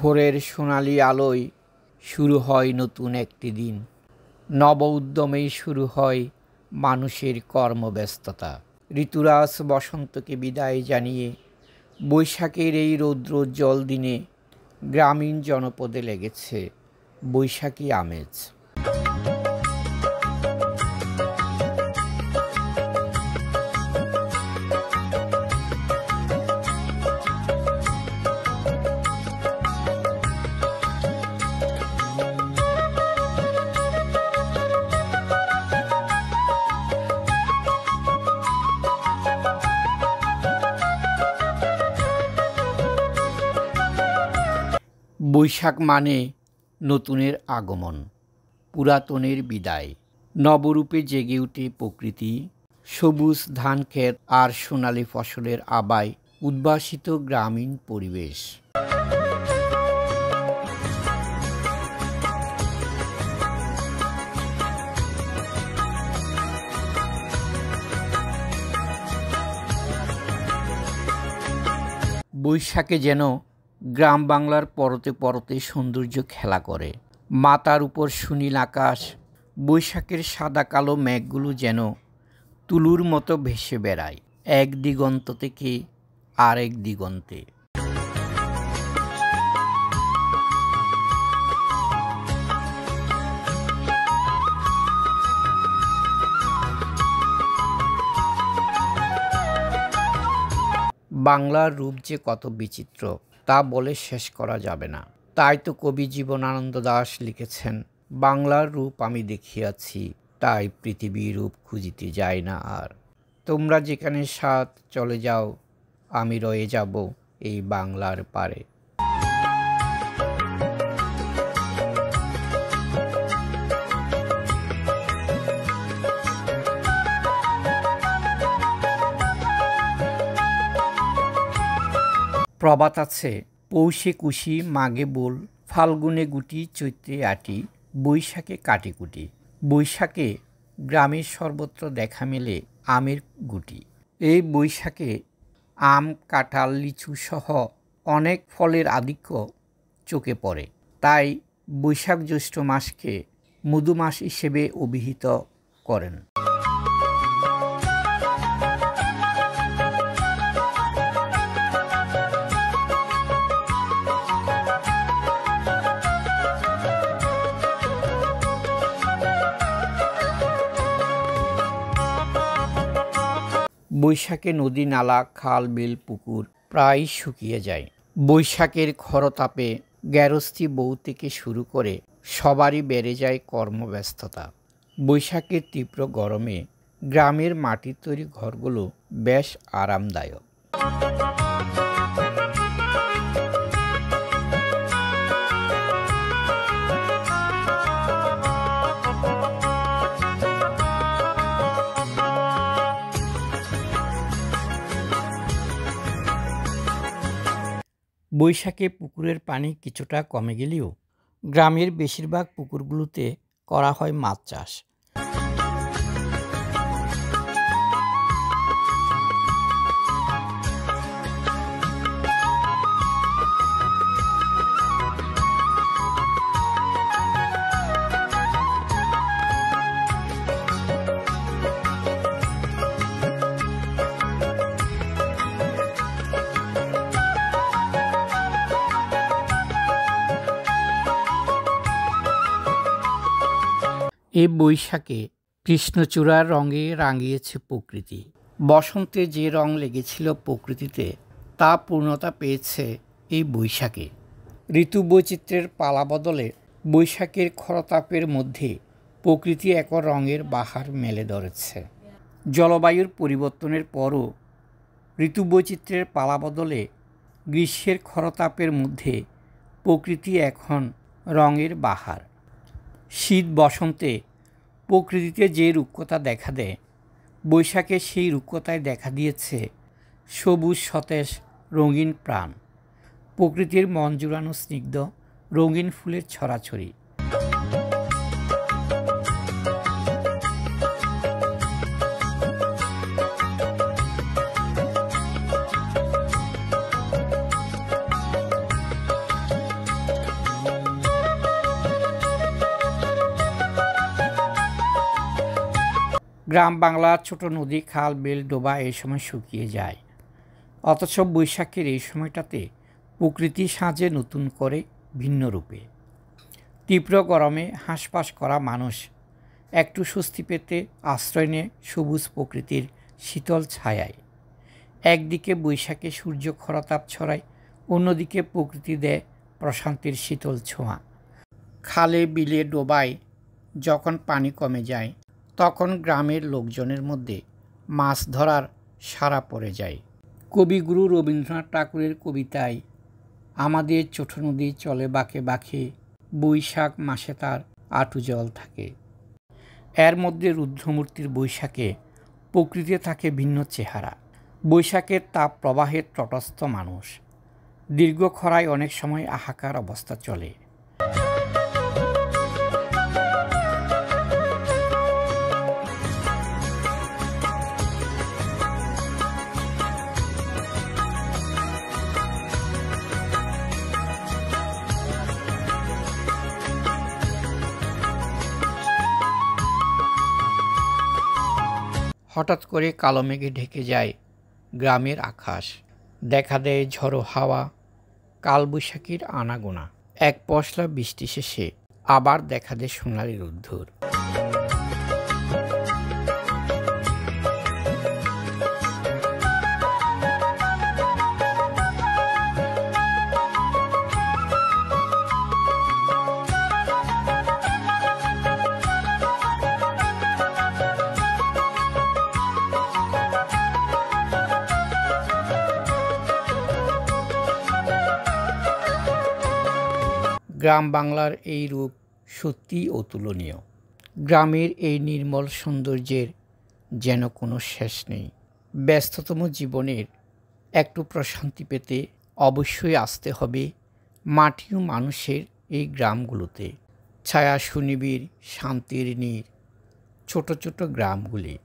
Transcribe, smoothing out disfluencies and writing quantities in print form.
ভোরের সোনালি আলোয় শুরু হয় নতুন একটি দিন। নব উদ্যমেই শুরু হয় মানুষের কর্মব্যস্ততা। ঋতুরাজ বসন্তকে বিদায় জানিয়ে বৈশাখের এই রৌদ্রোজ্জ্বল দিনে গ্রামীণ জনপদে লেগেছে বৈশাখী আমেজ। বৈশাখ মানে নতুনের আগমন, পুরাতনের বিদায়। নবরূপে জেগে উঠে প্রকৃতি, সবুজ ধানক্ষেত আর সোনালি ফসলের আবায় উদ্ভাসিত গ্রামীণ পরিবেশ। বৈশাখে যেন গ্রাম বাংলার পরতে পরতে সৌন্দর্য খেলা করে। মাথার উপর সুনীল আকাশ, বৈশাখের সাদা কালো মেঘগুলো যেন তুলোর মতো ভেসে বেড়ায় এক দিগন্ত থেকে আরেক দিগন্তে। বাংলার রূপ যে কত বিচিত্র তা বলে শেষ করা যাবে না। তাই তো কবি জীবনানন্দ দাশ লিখেছেন, বাংলার রূপ আমি দেখিয়াছি, তাই পৃথিবীর রূপ খুঁজিতে যাই না আর। তোমরা যেখানে সাথ চলে যাও, আমি রয়ে যাব এই বাংলার পারে। প্রবাদ আছে, পৌষে কুশি মাঘে বোল, ফাল্গুনে গুটি চৈত্রে আটি, বৈশাখে কাটিকুটি। বৈশাখে গ্রামের সর্বত্র দেখা মেলে আমের গুটি। এই বৈশাখে আম, কাঁঠাল, লিচু সহ অনেক ফলের আধিক্য চোখে পড়ে। তাই বৈশাখ জ্যৈষ্ঠ মাসকে মধু মাস হিসেবে অভিহিত করেন। বৈশাখে নদী, নালা, খাল, বিল, পুকুর প্রায় শুকিয়ে যায়। বৈশাখের খরতাপে গেরস্থী বউ থেকে শুরু করে সবারই বেড়ে যায় কর্মব্যস্ততা। বৈশাখের তীব্র গরমে গ্রামের মাটির তৈরি ঘরগুলো বেশ আরামদায়ক। বৈশাখে পুকুরের পানি কিছুটা কমে গেলেও গ্রামের বেশিরভাগ পুকুরগুলোতে করা হয় মাছ চাষ। এ বৈশাখে কৃষ্ণচূড়ার রঙে রাঙিয়েছে প্রকৃতি। বসন্তে যে রং লেগেছিল প্রকৃতিতে তা পূর্ণতা পেয়েছে এই বৈশাখে। ঋতু বৈচিত্র্যের পালা বদলে বৈশাখের খরতাপের মধ্যে প্রকৃতি এক রঙের বাহার মেলে ধরেছে। জলবায়ুর পরিবর্তনের পরও ঋতু বৈচিত্র্যের পালা বদলে গ্রীষ্মের খরতাপের মধ্যে প্রকৃতি এখন রঙের বাহার। শীত বসন্তে প্রকৃতিতে যে রুক্ষতা দেখা দেয়, বৈশাখে সেই রুক্ষতায় দেখা দিয়েছে সবুজ সতেজ রঙিন প্রাণ, প্রকৃতির মন জুড়ানো স্নিগ্ধ রঙিন ফুলের ছড়াছড়ি। গ্রাম বাংলার ছোট নদী, খাল, বিল, ডোবা এই সময় শুকিয়ে যায়। অথচ বৈশাখের এই সময়টাতে প্রকৃতি সাজে নতুন করে ভিন্ন রূপে। তীব্র গরমে হাঁসফাঁস করা মানুষ একটু স্বস্তি পেতে আশ্রয় নেয় সবুজ প্রকৃতির শীতল ছায়ায়। একদিকে বৈশাখে সূর্য খরাতাপ ছড়ায়, অন্যদিকে প্রকৃতি দেয় প্রশান্তির শীতল ছোঁয়া। খালে, বিলে, ডোবায় যখন পানি কমে যায়, তখন গ্রামের লোকজনের মধ্যে মাছ ধরার সাড়া পড়ে যায়। কবিগুরু রবীন্দ্রনাথ ঠাকুরের কবিতায় আমাদের ছোট নদী চলে বাঁকে বাঁকে, বৈশাখ মাসে তার আঁটু জল থাকে। এর মধ্যে রুদ্রমূর্তির বৈশাখে প্রকৃতিতে থাকে ভিন্ন চেহারা। বৈশাখের তাপ প্রবাহের তটস্থ মানুষ। দীর্ঘ খরায় অনেক সময় হাহাকার অবস্থা চলে। হঠাৎ করে কালো মেঘে ঢেকে যায় গ্রামের আকাশ। দেখা দেয় ঝড়ো হাওয়া, কালবৈশাখীর আনাগোনা। এক পশলা বৃষ্টি শেষে আবার দেখা দেয় সোনালি রোদ্দুর। গ্রাম বাংলার এই রূপ সত্যিই অতুলনীয়। গ্রামের এই নির্মল সৌন্দর্যের যেন কোনো শেষ নেই। ব্যস্ততম জীবনের একটু প্রশান্তি পেতে অবশ্যই আসতে হবে মাটি ও মানুষের এই গ্রামগুলোতে। ছায়া সুনিবিড়, শান্তির নীড় ছোট ছোট গ্রামগুলি।